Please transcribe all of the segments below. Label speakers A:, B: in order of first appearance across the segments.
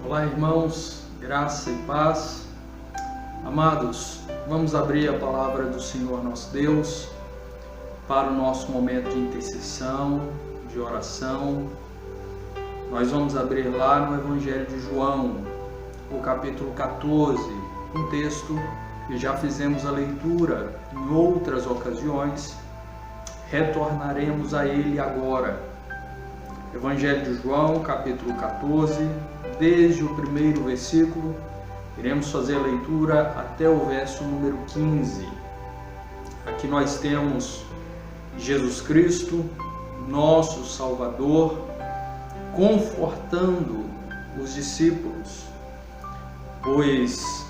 A: Olá, irmãos, graça e paz. Amados, vamos abrir a palavra do Senhor nosso Deus para o nosso momento de intercessão, de oração. Nós vamos abrir lá no Evangelho de João, o capítulo 14, um texto que já fizemos a leitura em outras ocasiões. Retornaremos a ele agora. Evangelho de João, capítulo 14, desde o primeiro versículo, iremos fazer a leitura até o verso número 15. Aqui nós temos Jesus Cristo, nosso Salvador, confortando os discípulos, pois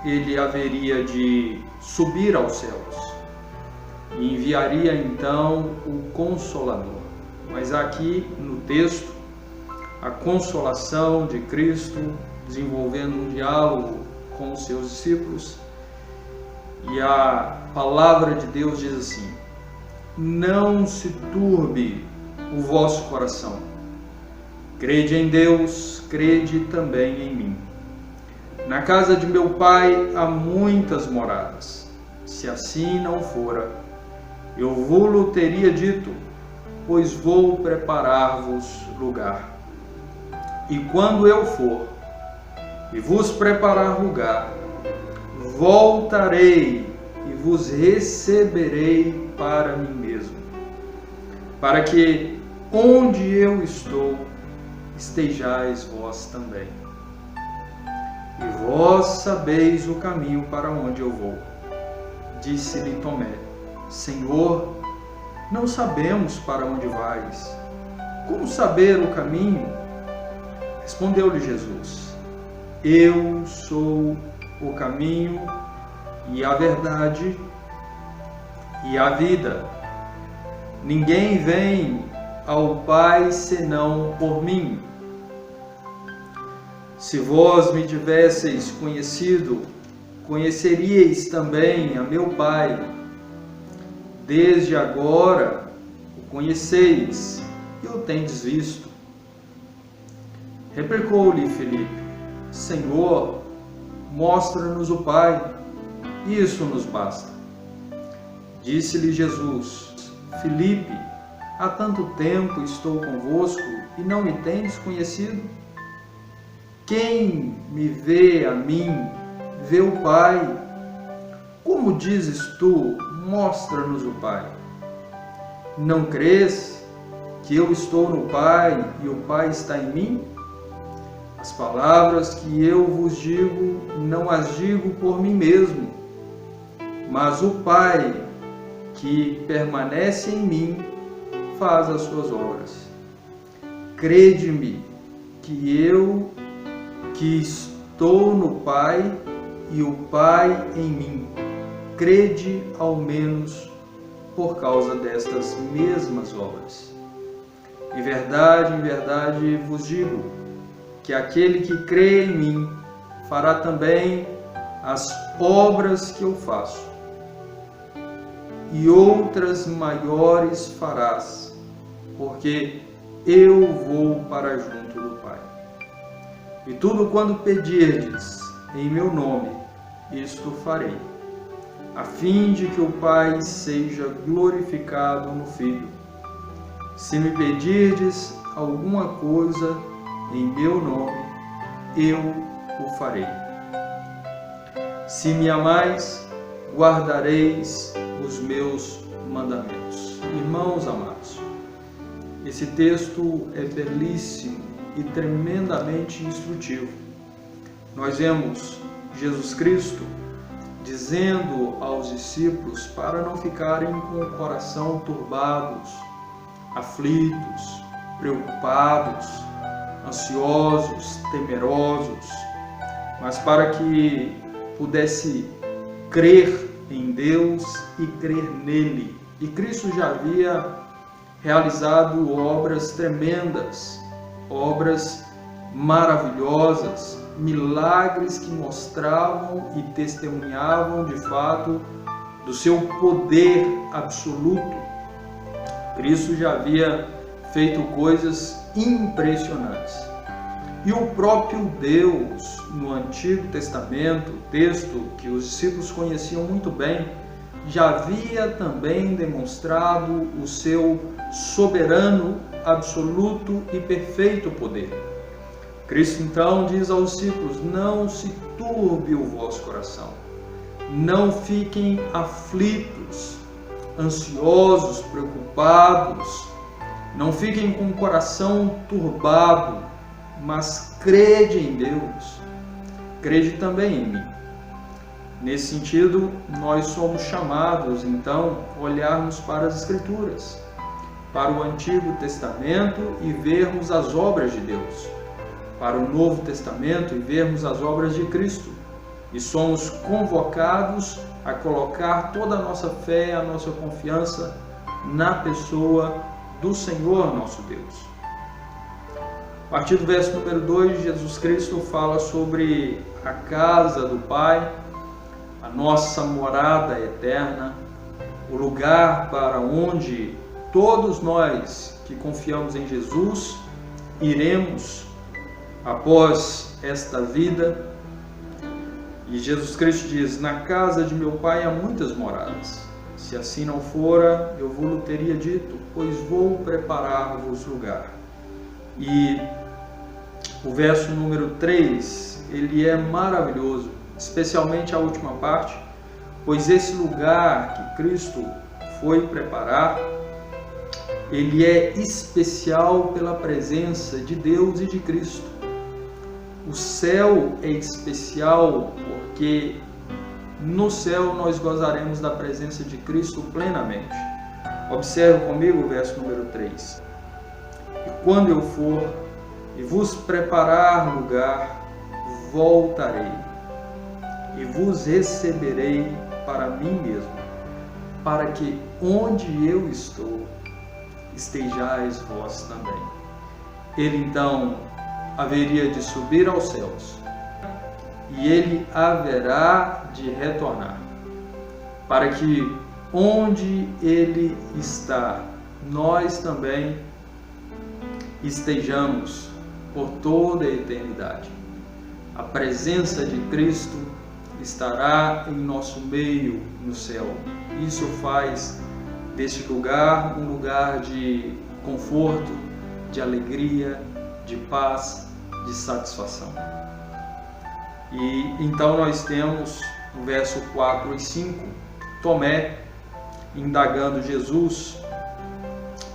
A: ele haveria de subir aos céus e enviaria então o Consolador. Mas aqui no texto, a consolação de Cristo, desenvolvendo um diálogo com os seus discípulos, e a palavra de Deus diz assim: não se turbe o vosso coração, crede em Deus, crede também em mim. Na casa de meu Pai há muitas moradas, se assim não fora, eu vou-lo teria dito, pois vou preparar-vos lugar. E quando eu for e vos preparar lugar, voltarei e vos receberei para mim mesmo, para que onde eu estou, estejais vós também. E vós sabeis o caminho para onde eu vou. Disse-lhe Tomé: Senhor, não sabemos para onde vais. Como saber o caminho? Respondeu-lhe Jesus: Eu sou o caminho e a verdade e a vida. Ninguém vem ao Pai senão por mim. Se vós me tivesseis conhecido, conheceríeis também a meu Pai. Desde agora o conheceis e o tendes visto. Replicou-lhe Filipe: Senhor, mostra-nos o Pai, isso nos basta. Disse-lhe Jesus: Filipe, há tanto tempo estou convosco e não me tendes conhecido? Quem me vê a mim, vê o Pai. Como dizes tu, mostra-nos o Pai? Não crês que eu estou no Pai e o Pai está em mim? As palavras que eu vos digo, não as digo por mim mesmo, mas o Pai que permanece em mim faz as suas obras. Crede-me que estou no Pai e o Pai em mim. Crede ao menos por causa destas mesmas obras. Em verdade vos digo, que aquele que crê em mim fará também as obras que eu faço, e outras maiores farás, porque eu vou para junto do Pai. E tudo quanto pedirdes em meu nome, isto farei, a fim de que o Pai seja glorificado no Filho. Se me pedirdes alguma coisa em meu nome, eu o farei. Se me amais, guardareis os meus mandamentos. Irmãos amados, esse texto é belíssimo e tremendamente instrutivo. Nós vemos Jesus Cristo dizendo aos discípulos para não ficarem com o coração turbados, aflitos, preocupados, ansiosos, temerosos, mas para que pudesse crer em Deus e crer nele. E Cristo já havia realizado obras tremendas, obras maravilhosas, milagres que mostravam e testemunhavam de fato do seu poder absoluto. Cristo já havia feito coisas impressionantes. E o próprio Deus, no Antigo Testamento, texto que os discípulos conheciam muito bem, já havia também demonstrado o seu soberano, absoluto e perfeito poder. Cristo então diz aos discípulos: não se turbe o vosso coração, não fiquem aflitos, ansiosos, preocupados, não fiquem com o coração turbado, mas crede em Deus, crede também em mim. Nesse sentido, nós somos chamados, então, a olharmos para as Escrituras, para o Antigo Testamento e vermos as obras de Deus, para o Novo Testamento e vermos as obras de Cristo. E somos convocados a colocar toda a nossa fé, a nossa confiança na pessoa do Senhor nosso Deus. A partir do verso número 2, Jesus Cristo fala sobre a casa do Pai, a nossa morada eterna, o lugar para onde todos nós que confiamos em Jesus iremos após esta vida. E Jesus Cristo diz: na casa de meu Pai há muitas moradas. Se assim não fora, eu vou-lhe teria dito, pois vou preparar-vos lugar. E o verso número 3, ele é maravilhoso, especialmente a última parte, pois esse lugar que Cristo foi preparar, ele é especial pela presença de Deus e de Cristo. O céu é especial porque no céu nós gozaremos da presença de Cristo plenamente. Observe comigo o verso número 3. E quando eu for e vos preparar lugar, voltarei e vos receberei para mim mesmo, para que onde eu estou, estejais vós também. Ele então haveria de subir aos céus e ele haverá de retornar, para que onde ele está, nós também estejamos por toda a eternidade. A presença de Cristo estará em nosso meio no céu. Isso faz deste lugar um lugar de conforto, de alegria, de paz, de satisfação. E então nós temos no verso 4 e 5, Tomé indagando Jesus.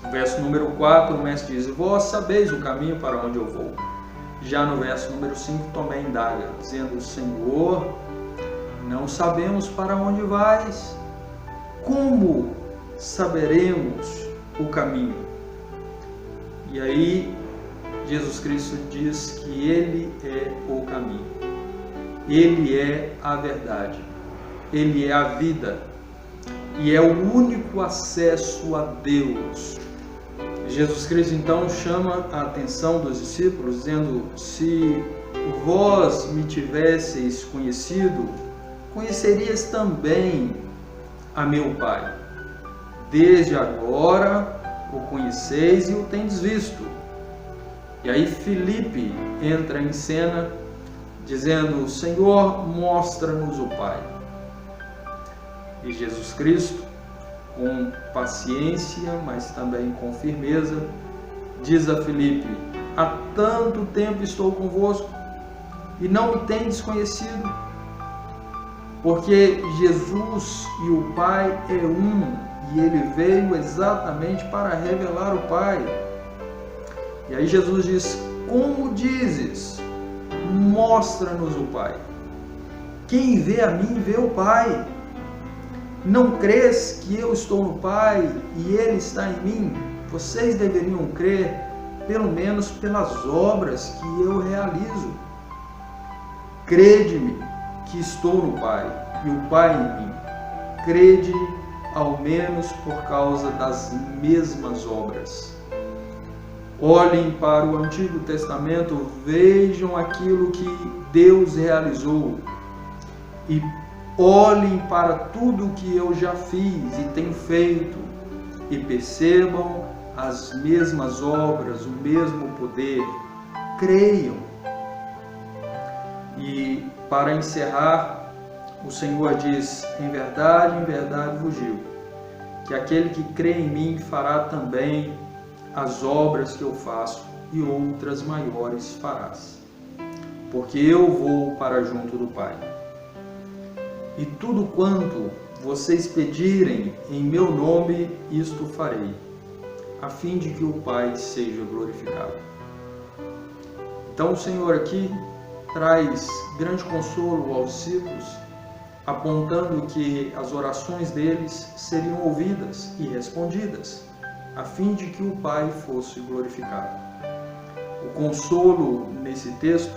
A: No verso número 4, o mestre diz: vós sabeis o caminho para onde eu vou. Já no verso número 5, Tomé indaga, dizendo: Senhor, não sabemos para onde vais. Como saberemos o caminho? E aí Jesus Cristo diz que Ele é o caminho, Ele é a verdade, Ele é a vida e é o único acesso a Deus. Jesus Cristo então chama a atenção dos discípulos dizendo: se vós me tivesseis conhecido, conhecerias também a meu Pai. Desde agora o conheceis e o tendes visto. E aí Filipe entra em cena dizendo: Senhor, mostra-nos o Pai. E Jesus Cristo, com paciência, mas também com firmeza, diz a Filipe: há tanto tempo estou convosco e não me tendes conhecido? Porque Jesus e o Pai é um, e Ele veio exatamente para revelar o Pai. E aí Jesus diz: como dizes, mostra-nos o Pai. Quem vê a mim, vê o Pai. Não crês que eu estou no Pai e Ele está em mim? Vocês deveriam crer, pelo menos pelas obras que eu realizo. Crede-me que estou no Pai e o Pai em mim. Crede ao menos por causa das mesmas obras. Olhem para o Antigo Testamento, vejam aquilo que Deus realizou e olhem para tudo que eu já fiz e tenho feito e percebam as mesmas obras, o mesmo poder. Creiam, E para encerrar, o Senhor diz: em verdade vos digo, que aquele que crê em mim fará também as obras que eu faço, e outras maiores farás, porque eu vou para junto do Pai. E tudo quanto vocês pedirem em meu nome, isto farei, a fim de que o Pai seja glorificado. Então o Senhor aqui traz grande consolo aos discípulos, apontando que as orações deles seriam ouvidas e respondidas, a fim de que o Pai fosse glorificado. O consolo nesse texto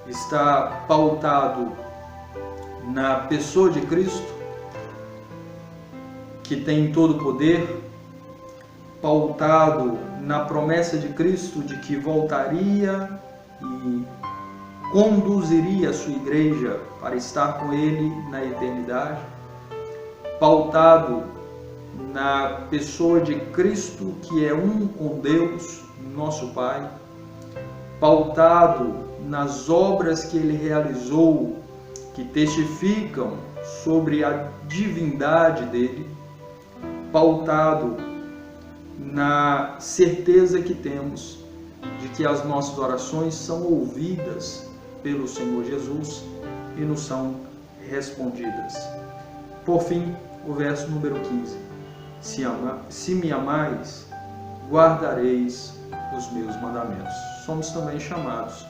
A: está pautado na pessoa de Cristo, que tem todo o poder, pautado na promessa de Cristo de que voltaria e conduziria a sua igreja para estar com Ele na eternidade, pautado na pessoa de Cristo, que é um com Deus, nosso Pai, pautado nas obras que Ele realizou, que testificam sobre a divindade dEle, pautado na certeza que temos de que as nossas orações são ouvidas pelo Senhor Jesus e nos são respondidas. Por fim, o verso número 15. Se me amais, guardareis os meus mandamentos. Somos também chamados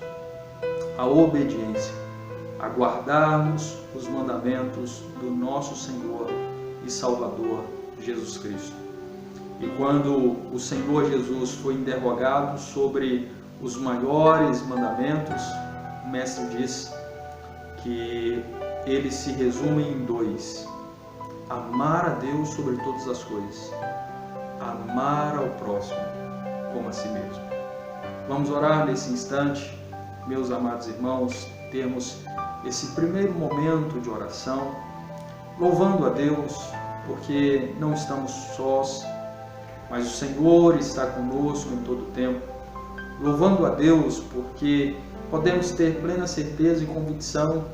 A: à obediência, a guardarmos os mandamentos do nosso Senhor e Salvador Jesus Cristo. E quando o Senhor Jesus foi interrogado sobre os maiores mandamentos, o Mestre diz que eles se resumem em dois: amar a Deus sobre todas as coisas, amar ao próximo como a si mesmo. Vamos orar nesse instante, meus amados irmãos, temos esse primeiro momento de oração, louvando a Deus, porque não estamos sós, mas o Senhor está conosco em todo o tempo. Louvando a Deus porque podemos ter plena certeza e convicção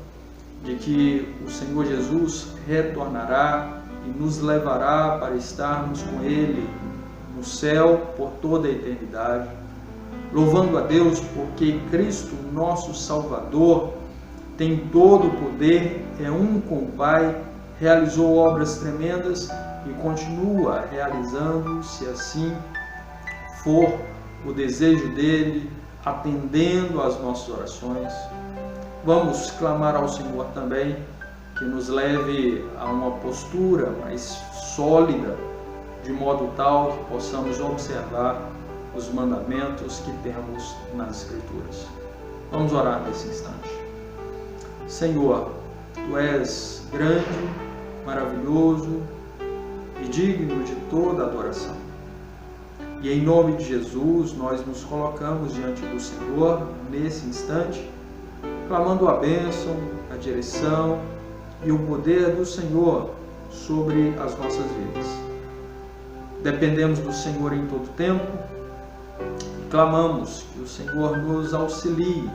A: de que o Senhor Jesus retornará e nos levará para estarmos com Ele no céu por toda a eternidade. Louvando a Deus porque Cristo, nosso Salvador, tem todo o poder, é um com o Pai, realizou obras tremendas e continua realizando, se assim for o desejo dele, atendendo às nossas orações. Vamos clamar ao Senhor também que nos leve a uma postura mais sólida, de modo tal que possamos observar os mandamentos que temos nas Escrituras. Vamos orar nesse instante. Senhor, Tu és grande, maravilhoso e digno de toda adoração. E em nome de Jesus, nós nos colocamos diante do Senhor nesse instante, clamando a bênção, a direção e o poder do Senhor sobre as nossas vidas. Dependemos do Senhor em todo tempo e clamamos que o Senhor nos auxilie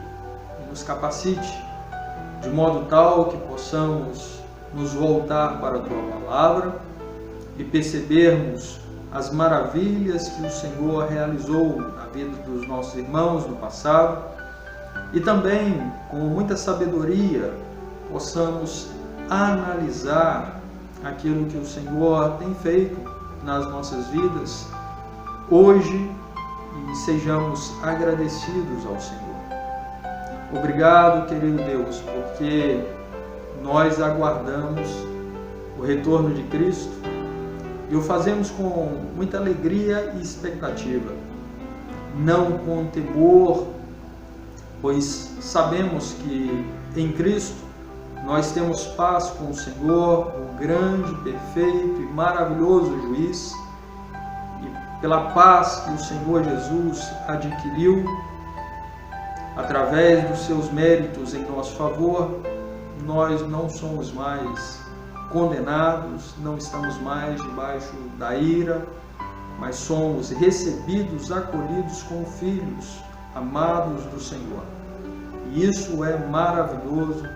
A: e nos capacite, de modo tal que possamos nos voltar para a Tua Palavra e percebermos as maravilhas que o Senhor realizou na vida dos nossos irmãos no passado e também, com muita sabedoria, possamos analisar aquilo que o Senhor tem feito nas nossas vidas hoje e sejamos agradecidos ao Senhor. Obrigado, querido Deus, porque nós aguardamos o retorno de Cristo e o fazemos com muita alegria e expectativa, não com temor, pois sabemos que em Cristo nós temos paz com o Senhor, o grande, perfeito e maravilhoso juiz, e pela paz que o Senhor Jesus adquiriu através dos seus méritos em nosso favor, nós não somos mais condenados, não estamos mais debaixo da ira, mas somos recebidos, acolhidos como filhos amados do Senhor. E isso é maravilhoso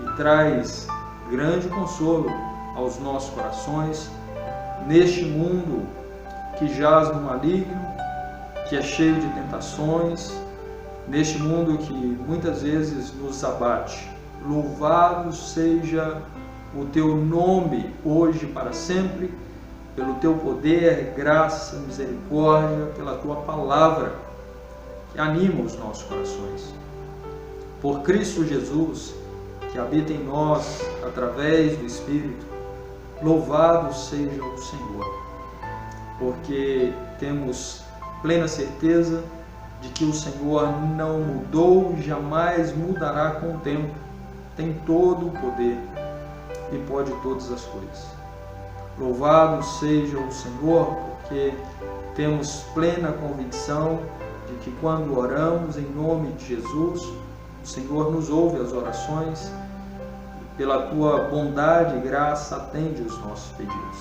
A: e traz grande consolo aos nossos corações neste mundo que jaz no maligno, que é cheio de tentações, neste mundo que muitas vezes nos abate. Louvado seja o teu nome hoje e para sempre, pelo teu poder, graça, misericórdia, pela tua palavra que anima os nossos corações. Por Cristo Jesus, que habita em nós através do Espírito, louvado seja o Senhor, porque temos plena certeza de que o Senhor não mudou e jamais mudará com o tempo. Tem todo o poder e pode todas as coisas. Louvado seja o Senhor, porque temos plena convicção de que quando oramos em nome de Jesus, o Senhor nos ouve as orações e pela tua bondade e graça atende os nossos pedidos.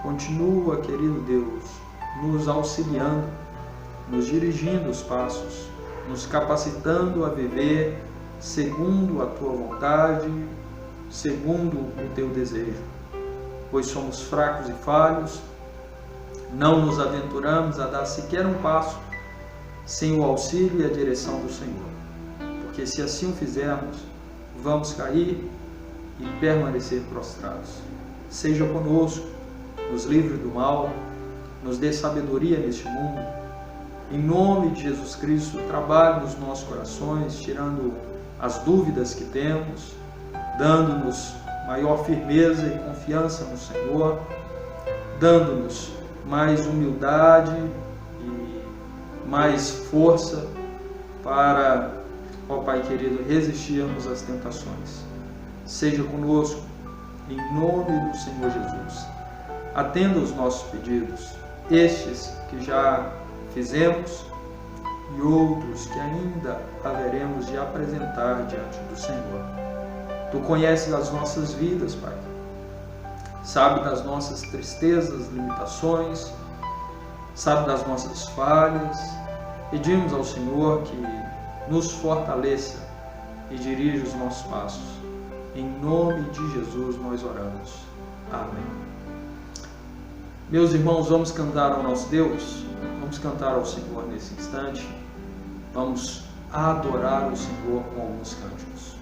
A: Continua, querido Deus, nos auxiliando, nos dirigindo os passos, nos capacitando a viver segundo a tua vontade, segundo o teu desejo. Pois somos fracos e falhos, não nos aventuramos a dar sequer um passo sem o auxílio e a direção do Senhor. Porque se assim o fizermos, vamos cair e permanecer prostrados. Seja conosco, nos livre do mal, nos dê sabedoria neste mundo. Em nome de Jesus Cristo, trabalhe nos nossos corações, tirando as dúvidas que temos, dando-nos maior firmeza e confiança no Senhor, dando-nos mais humildade e mais força para, ó Pai querido, resistirmos às tentações. Seja conosco, em nome do Senhor Jesus. Atenda os nossos pedidos, estes que já fizemos e outros que ainda haveremos de apresentar diante do Senhor. Tu conheces as nossas vidas, Pai. Sabe das nossas tristezas, limitações, sabe das nossas falhas. Pedimos ao Senhor que nos fortaleça e dirija os nossos passos. Em nome de Jesus nós oramos. Amém. Meus irmãos, vamos cantar ao nosso Deus, vamos cantar ao Senhor nesse instante, vamos adorar o Senhor com alguns cânticos.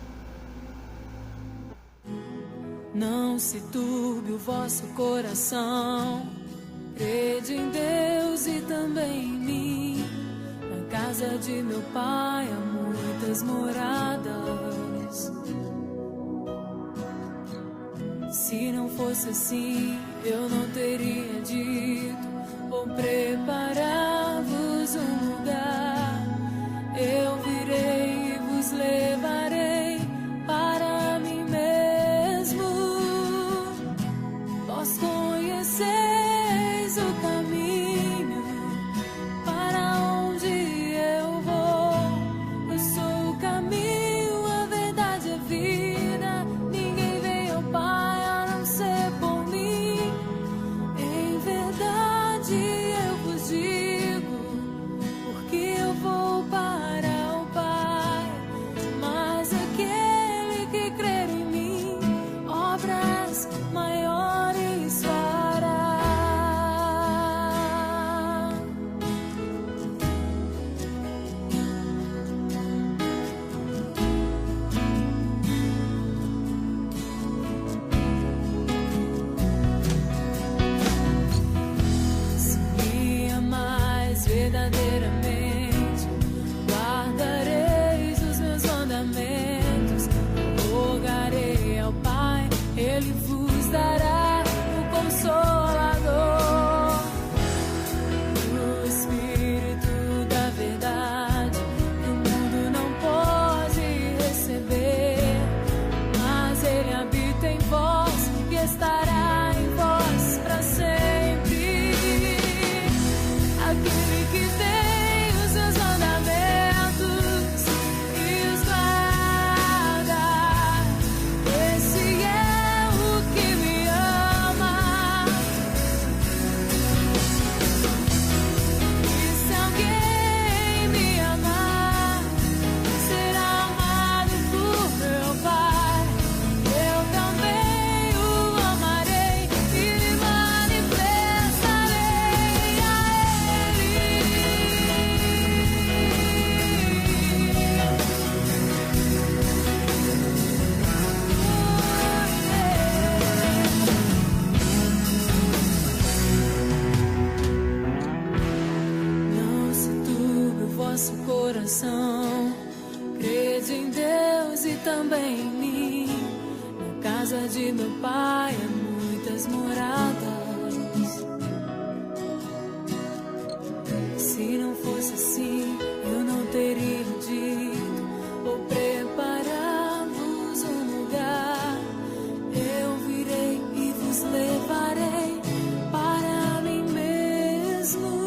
B: Não se turbe o vosso coração, crede em Deus e também em mim. Na casa de meu Pai há muitas moradas. Se não fosse assim, eu não teria dito: vou preparar-vos um lugar. Eu virei e vos levarei para mim mesmo. Vós conheceis o caminho para onde eu vou. Eu sou o caminho, a verdade e a vida. Ninguém veio ao Pai a não ser por mim. Em verdade eu vos digo, porque eu habite também em mim. Na casa de meu pai há muitas moradas. Se não fosse assim, eu não teria dito ou preparar-vos um lugar. Eu virei e vos levarei para mim mesmo.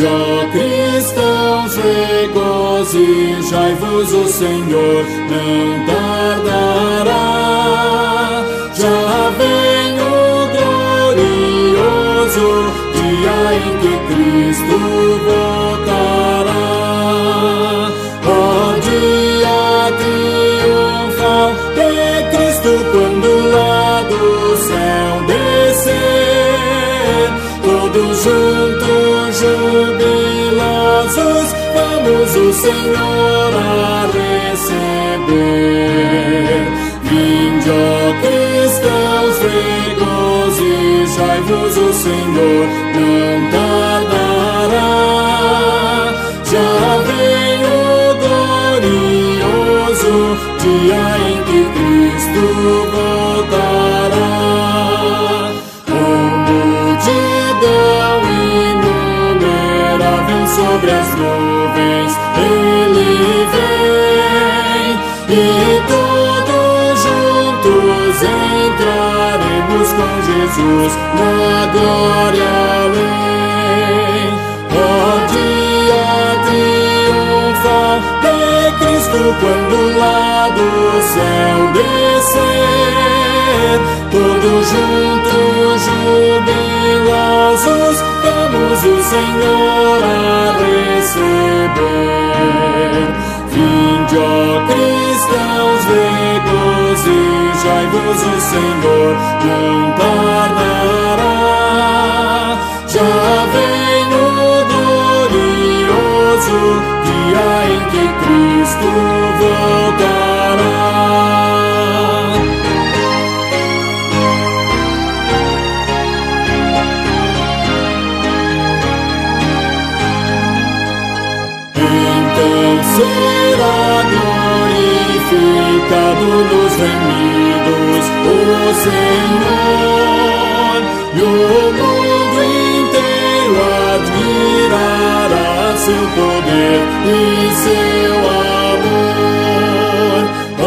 C: Ó cristãos, regozijai-vos, o Senhor não tardará. Já vem o glorioso dia em que Cristo voltará. Ó dia triunfal de Cristo, quando lá do céu descer, todos juntos jubilosos, vamos o Senhor a receber. Vinde, ó cristãos, regozijai-vos, o Senhor não tardará. Já vem o glorioso dia em que Cristo voltará. Sobre as nuvens Ele vem, e todos juntos entraremos com Jesus na glória além. Ó dia triunfal de Cristo, quando lá do céu descer, todos juntos jubilosos, vamos o Senhor a receber. Vinde, ó cristãos, regozijai-vos, o Senhor não tardará. Já vem o glorioso dia em que Cristo voltará. Será glorificado nos remidos o Senhor, e o mundo inteiro admirará seu poder e seu amor. Ó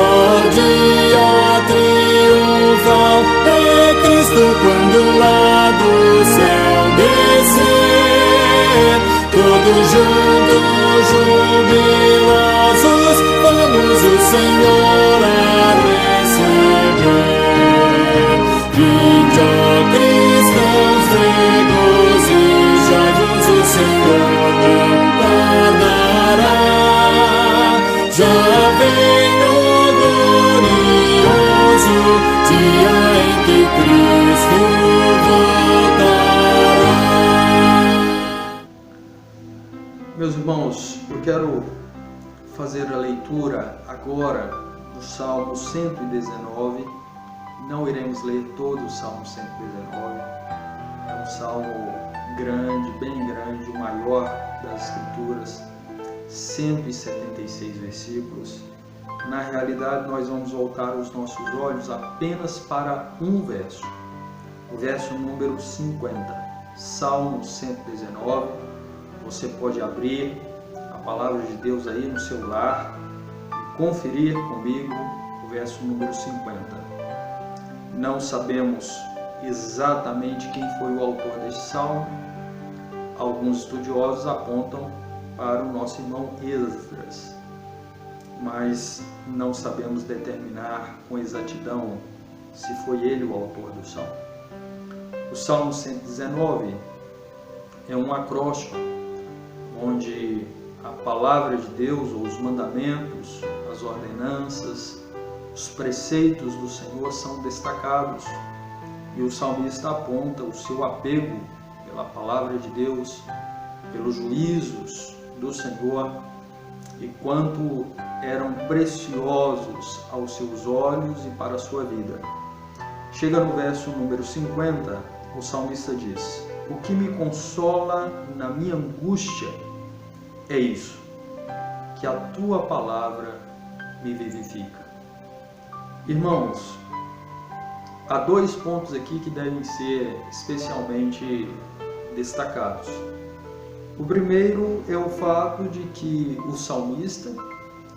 C: dia triunfal de Cristo, quando lá do céu descer, todos juntos jubilosos, vamos o Senhor a receber. Vinde, ó cristãos, regozijai-vos, o Senhor não tardará. Já vem o glorioso dia em que Cristo voltará.
A: Meus irmãos, eu quero fazer a leitura agora do Salmo 119. Não iremos ler todo o Salmo 119. É um salmo grande, bem grande, o maior das Escrituras, 176 versículos. Na realidade, nós vamos voltar os nossos olhos apenas para um verso, o verso número 50. Salmo 119, você pode abrir a palavra de Deus aí no seu lar e conferir comigo o verso número 50. Não sabemos exatamente quem foi o autor deste salmo. Alguns estudiosos apontam para o nosso irmão Esdras, mas não sabemos determinar com exatidão se foi ele o autor do salmo. O Salmo 119 é um acróstico onde a palavra de Deus, ou os mandamentos, as ordenanças, os preceitos do Senhor são destacados, e o salmista aponta o seu apego pela palavra de Deus, pelos juízos do Senhor, e quanto eram preciosos aos seus olhos e para a sua vida. Chega no verso número 50, o salmista diz: o que me consola na minha angústia é isso, que a tua palavra me vivifica. Irmãos, há dois pontos aqui que devem ser especialmente destacados. O primeiro é o fato de que o salmista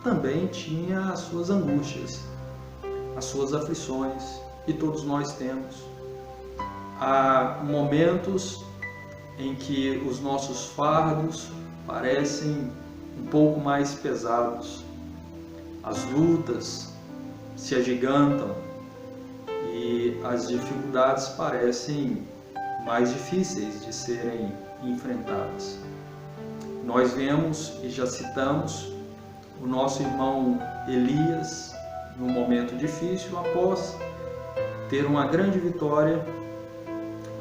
A: também tinha as suas angústias, as suas aflições, e todos nós temos. Há momentos em que os nossos fardos parecem um pouco mais pesados, as lutas se agigantam e as dificuldades parecem mais difíceis de serem enfrentadas. Nós vemos e já citamos o nosso irmão Elias num momento difícil após ter uma grande vitória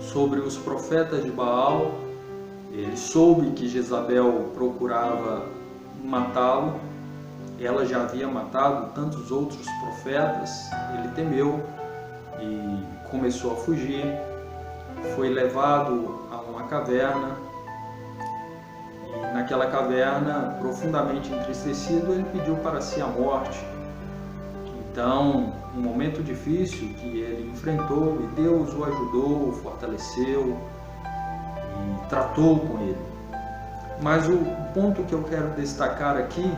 A: sobre os profetas de Baal. Ele soube que Jezabel procurava matá-lo, ela já havia matado tantos outros profetas, ele temeu e começou a fugir, foi levado a uma caverna, e naquela caverna, profundamente entristecido, ele pediu para si a morte. Então, um momento difícil que ele enfrentou, e Deus o ajudou, o fortaleceu e tratou com ele. Mas o ponto que eu quero destacar aqui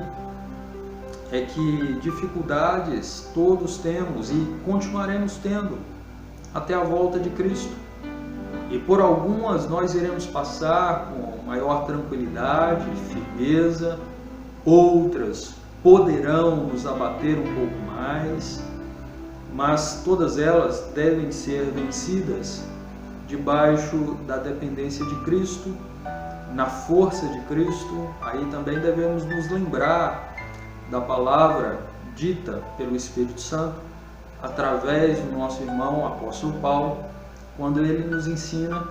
A: é que dificuldades todos temos e continuaremos tendo até a volta de Cristo. E por algumas nós iremos passar com maior tranquilidade, firmeza, outras poderão nos abater um pouco mais, mas todas elas devem ser vencidas debaixo da dependência de Cristo, na força de Cristo. Aí também devemos nos lembrar da palavra dita pelo Espírito Santo através do nosso irmão apóstolo Paulo, quando ele nos ensina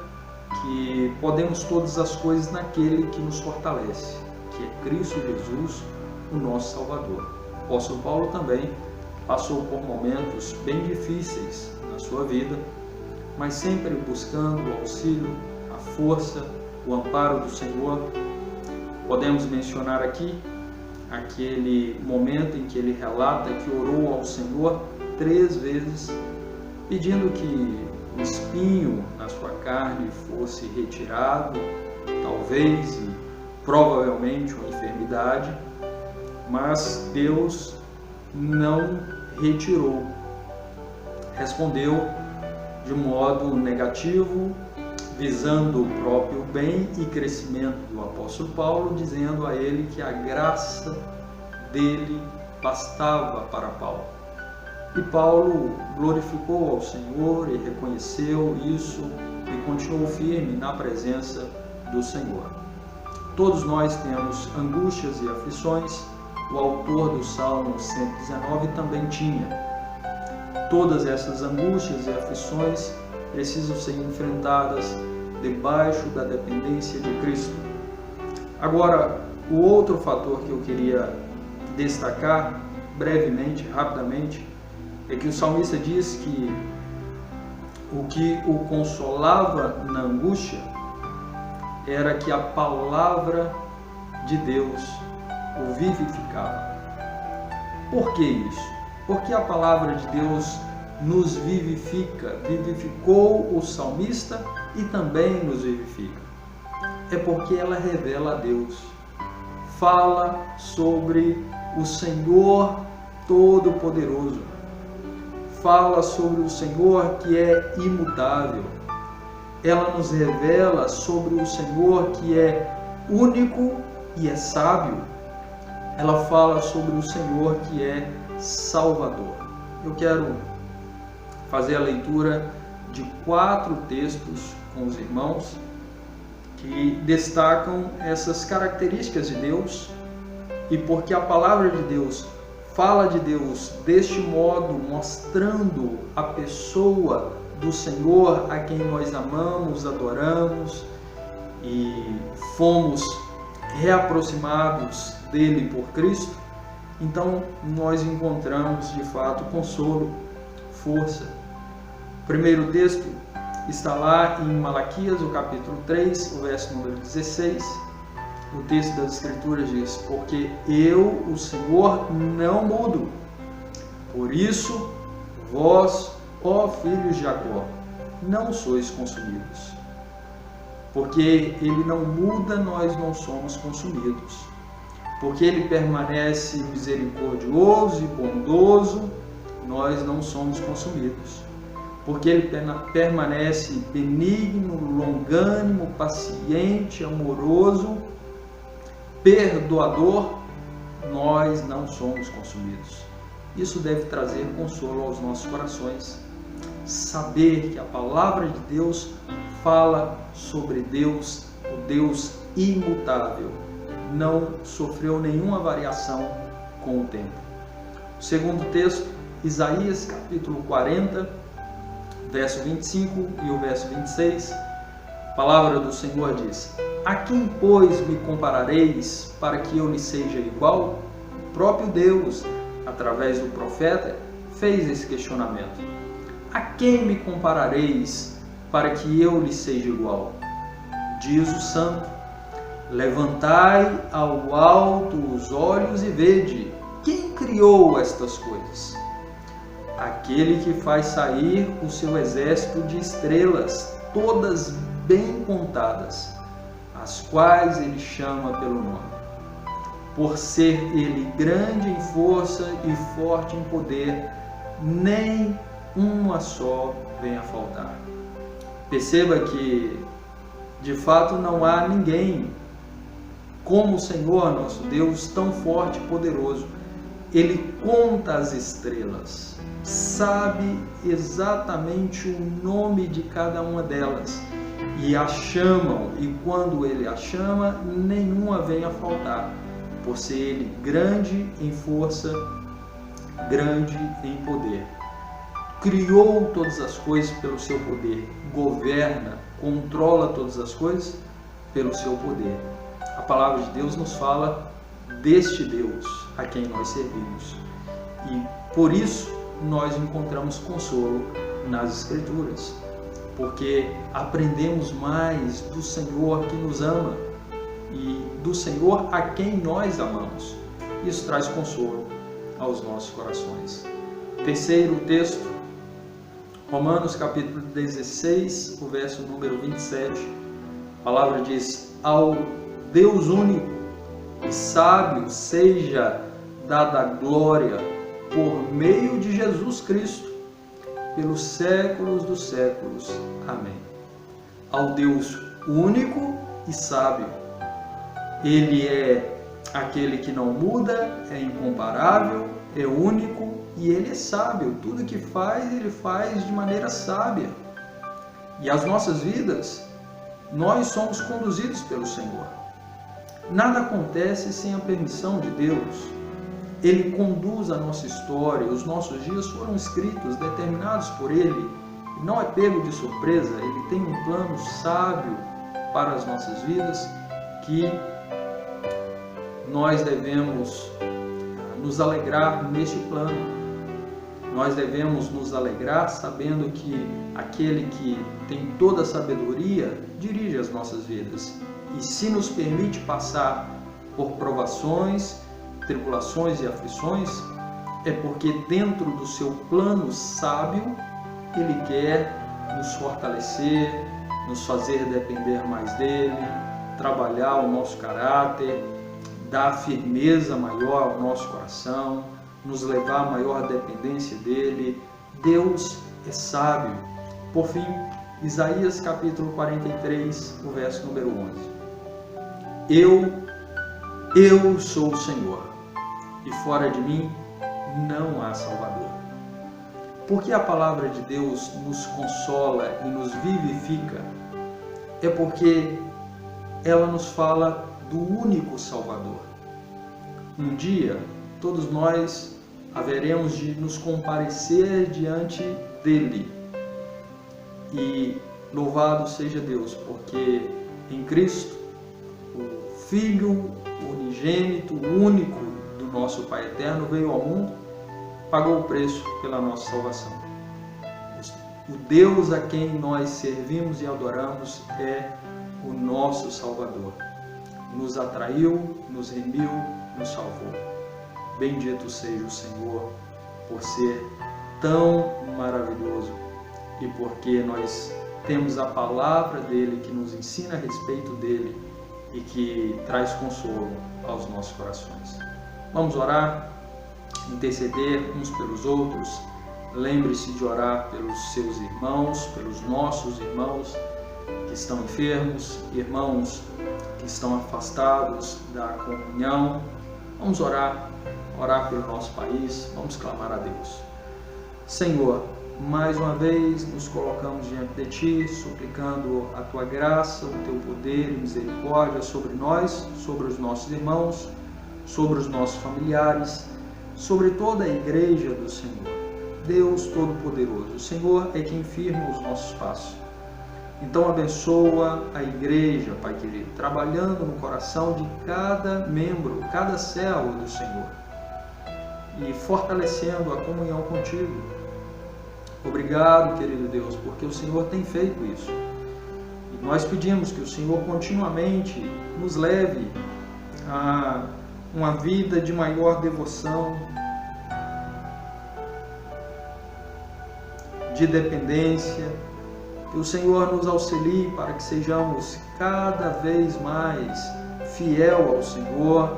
A: que podemos todas as coisas naquele que nos fortalece, que é Cristo Jesus, o nosso Salvador. O apóstolo Paulo também passou por momentos bem difíceis na sua vida, mas sempre buscando o auxílio, a força, o amparo do Senhor. Podemos mencionar aqui aquele momento em que ele relata que orou ao Senhor 3 vezes, pedindo que o espinho na sua carne fosse retirado, talvez e provavelmente uma enfermidade, mas Deus não retirou. Respondeu de modo negativo, visando o próprio bem e crescimento do apóstolo Paulo, dizendo a ele que a graça dele bastava para Paulo. E Paulo glorificou ao Senhor e reconheceu isso e continuou firme na presença do Senhor. Todos nós temos angústias e aflições. O autor do Salmo 119 também tinha. Todas essas angústias e aflições precisam ser enfrentadas debaixo da dependência de Cristo. Agora, o outro fator que eu queria destacar brevemente, rapidamente, é que o salmista diz que o que o consolava na angústia era que a palavra de Deus o vivificava. Por que isso? Porque a palavra de Deus nos vivifica, vivificou o salmista e também nos vivifica. É porque ela revela a Deus, fala sobre o Senhor Todo-Poderoso, fala sobre o Senhor que é imutável. Ela nos revela sobre o Senhor que é único e é sábio. Ela fala sobre o Senhor que é Salvador. Eu quero fazer a leitura de 4 textos com os irmãos que destacam essas características de Deus, e porque a palavra de Deus fala de Deus deste modo, mostrando a pessoa do Senhor a quem nós amamos, adoramos e fomos reaproximados dele por Cristo, então nós encontramos de fato consolo, força. O primeiro texto está lá em Malaquias, o capítulo 3, o verso número 16. O texto das Escrituras diz: porque eu, o Senhor, não mudo. Por isso, vós, ó filhos de Jacó, não sois consumidos. Porque ele não muda, nós não somos consumidos. Porque ele permanece misericordioso e bondoso, nós não somos consumidos. Porque ele permanece benigno, longânimo, paciente, amoroso, perdoador, nós não somos consumidos. Isso deve trazer consolo aos nossos corações. Saber que a palavra de Deus fala sobre Deus, o Deus imutável, não sofreu nenhuma variação com o tempo. O segundo texto, Isaías capítulo 40, verso 25 e o verso 26, a palavra do Senhor diz: a quem, pois, me comparareis para que eu lhe seja igual? O próprio Deus, através do profeta, fez esse questionamento. A quem me comparareis para que eu lhe seja igual? Diz o Santo: levantai ao alto os olhos e vede, quem criou estas coisas? Aquele que faz sair o seu exército de estrelas, todas bem contadas, as quais ele chama pelo nome. Por ser ele grande em força e forte em poder, nem uma só vem a faltar. Perceba que, de fato, não há ninguém como o Senhor nosso Deus, tão forte e poderoso. Ele conta as estrelas, sabe exatamente o nome de cada uma delas e a chamam, e quando ele a chama, nenhuma vem a faltar, por ser ele grande em força, grande em poder. Criou todas as coisas pelo seu poder, governa, controla todas as coisas pelo seu poder. A palavra de Deus nos fala deste Deus a quem nós servimos, e por isso nós encontramos consolo nas Escrituras, porque aprendemos mais do Senhor que nos ama e do Senhor a quem nós amamos. Isso traz consolo aos nossos corações. Terceiro texto, Romanos capítulo 16, o verso número 27. A palavra diz: ao Deus único e sábio seja dada a glória por meio de Jesus Cristo, pelos séculos dos séculos. Amém. Ao Deus único e sábio. Ele é aquele que não muda, é incomparável, é único e ele é sábio. Tudo que faz, ele faz de maneira sábia. E as nossas vidas, nós somos conduzidos pelo Senhor. Nada acontece sem a permissão de Deus. Ele conduz a nossa história, os nossos dias foram escritos, determinados por Ele. Não é pego de surpresa, Ele tem um plano sábio para as nossas vidas, que nós devemos nos alegrar neste plano. Nós devemos nos alegrar sabendo que aquele que tem toda a sabedoria dirige as nossas vidas. E se nos permite passar por provações, tribulações e aflições, é porque dentro do seu plano sábio, Ele quer nos fortalecer, nos fazer depender mais dEle, trabalhar o nosso caráter, dar firmeza maior ao nosso coração, nos levar à maior dependência dEle. Deus é sábio. Por fim, Isaías capítulo 43, o verso número 11. Eu sou o Senhor, e fora de mim não há Salvador. Porque a palavra de Deus nos consola e nos vivifica, é porque ela nos fala do único Salvador. Um dia, todos nós haveremos de nos comparecer diante dele. E louvado seja Deus, porque em Cristo, o Filho unigênito, único do nosso Pai Eterno, veio ao mundo, pagou o preço pela nossa salvação. O Deus a quem nós servimos e adoramos é o nosso Salvador. Nos atraiu, nos remiu, nos salvou. Bendito seja o Senhor por ser tão maravilhoso e porque nós temos a palavra dele que nos ensina a respeito dele e que traz consolo aos nossos corações. Vamos orar, interceder uns pelos outros. Lembre-se de orar pelos seus irmãos, pelos nossos irmãos que estão enfermos, irmãos que estão afastados da comunhão. Vamos orar pelo nosso país, vamos clamar a Deus. Senhor, mais uma vez nos colocamos diante de Ti, suplicando a Tua graça, o Teu poder e misericórdia sobre nós, sobre os nossos irmãos, sobre os nossos familiares, sobre toda a igreja do Senhor. Deus Todo-Poderoso, o Senhor é quem firma os nossos passos. Então abençoa a igreja, Pai querido, trabalhando no coração de cada membro, cada servo do Senhor e fortalecendo a comunhão contigo. Obrigado, querido Deus, porque o Senhor tem feito isso. E nós pedimos que o Senhor continuamente nos leve a uma vida de maior devoção, de dependência, que o Senhor nos auxilie para que sejamos cada vez mais fiel ao Senhor.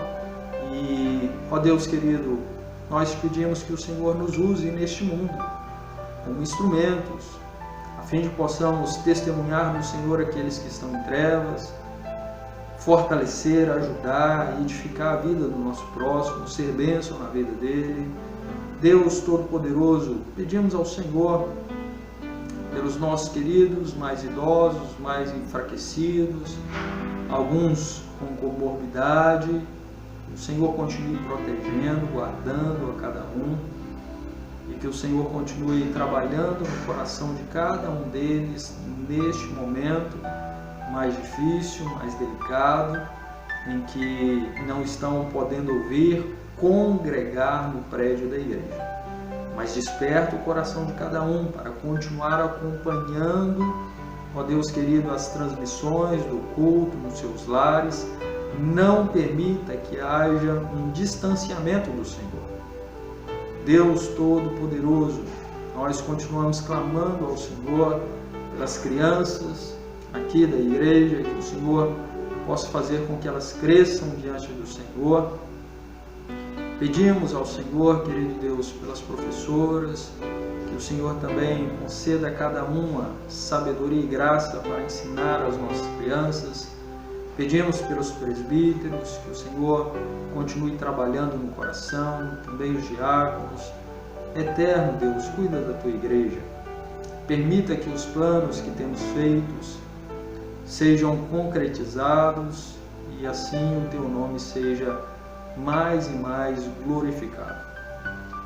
A: E, ó Deus querido, nós pedimos que o Senhor nos use neste mundo como instrumentos, a fim de que possamos testemunhar no Senhor aqueles que estão em trevas, fortalecer, ajudar, edificar a vida do nosso próximo, ser bênção na vida dele. Deus Todo-Poderoso, pedimos ao Senhor pelos nossos queridos mais idosos, mais enfraquecidos, alguns com comorbidade. O Senhor continue protegendo, guardando a cada um e que o Senhor continue trabalhando no coração de cada um deles neste momento mais difícil, mais delicado, em que não estão podendo vir congregar no prédio da igreja. Mas desperta o coração de cada um para continuar acompanhando, ó Deus querido, as transmissões do culto nos seus lares. Não permita que haja um distanciamento do Senhor. Deus Todo-Poderoso, nós continuamos clamando ao Senhor pelas crianças aqui da igreja, que o Senhor possa fazer com que elas cresçam diante do Senhor. Pedimos ao Senhor, querido Deus, pelas professoras, que o Senhor também conceda a cada uma sabedoria e graça para ensinar as nossas crianças. Pedimos pelos presbíteros, que o Senhor continue trabalhando no coração, também os diáconos. Eterno Deus, cuida da Tua igreja. Permita que os planos que temos feitos sejam concretizados e assim o Teu nome seja mais e mais glorificado.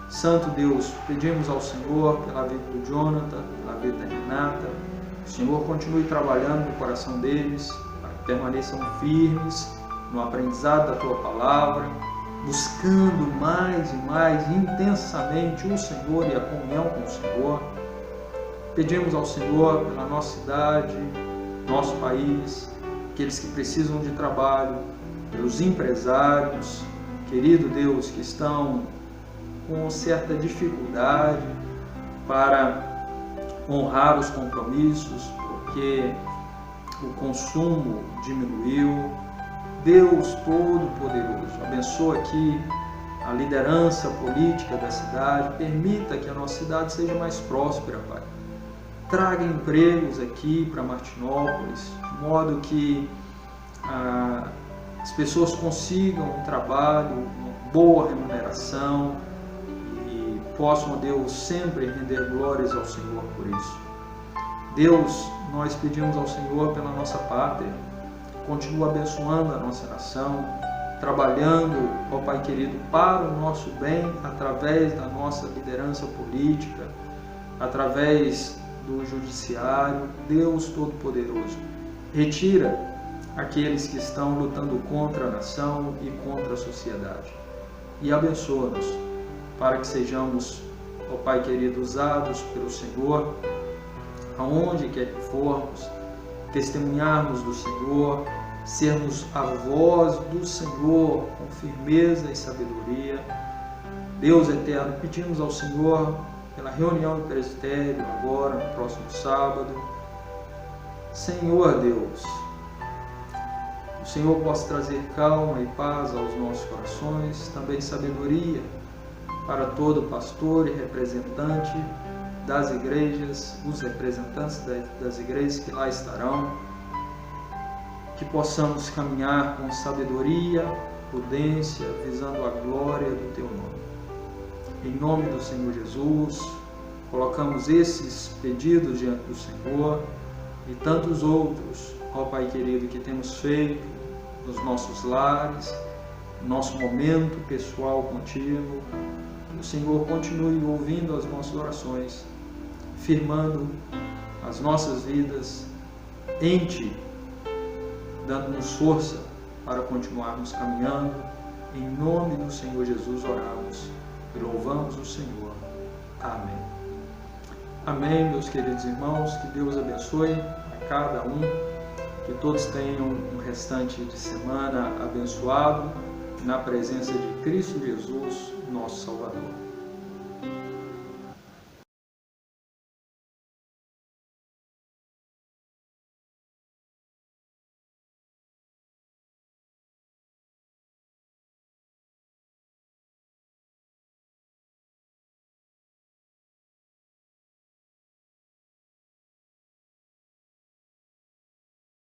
A: Santo Deus, pedimos ao Senhor pela vida do Jonathan, pela vida da Renata, que o Senhor continue trabalhando no coração deles, para que permaneçam firmes no aprendizado da Tua palavra, buscando mais e mais intensamente o Senhor e a comunhão com o Senhor. Pedimos ao Senhor pela nossa cidade, nosso país, aqueles que precisam de trabalho, pelos empresários, querido Deus, que estão com certa dificuldade para honrar os compromissos, porque o consumo diminuiu. Deus Todo-Poderoso, abençoa aqui a liderança política da cidade, permita que a nossa cidade seja mais próspera, Pai. Traga empregos aqui para Martinópolis, de modo que as pessoas consigam um trabalho, uma boa remuneração e possam, Deus, sempre render glórias ao Senhor por isso. Deus, nós pedimos ao Senhor pela nossa pátria, continua abençoando a nossa nação, trabalhando, ó Pai querido, para o nosso bem, através da nossa liderança política, através do judiciário. Deus Todo-Poderoso, retira aqueles que estão lutando contra a nação e contra a sociedade e abençoa-nos para que sejamos, ó Pai querido, usados pelo Senhor, aonde quer que formos, testemunharmos do Senhor, sermos a voz do Senhor com firmeza e sabedoria. Deus eterno, pedimos ao Senhor pela reunião do presbitério agora, no próximo sábado. Senhor Deus, o Senhor possa trazer calma e paz aos nossos corações, também sabedoria para todo pastor e representante das igrejas, os representantes das igrejas que lá estarão, que possamos caminhar com sabedoria, prudência, visando a glória do Teu nome. Em nome do Senhor Jesus, colocamos esses pedidos diante do Senhor e tantos outros, ó Pai querido, que temos feito nos nossos lares, no nosso momento pessoal contigo. O Senhor continue ouvindo as nossas orações, firmando as nossas vidas em Ti, dando-nos força para continuarmos caminhando. Em nome do Senhor Jesus oramos e louvamos o Senhor. Amém. Amém, meus queridos irmãos, que Deus abençoe a cada um, que todos tenham um restante de semana abençoado na presença de Cristo Jesus, nosso Salvador.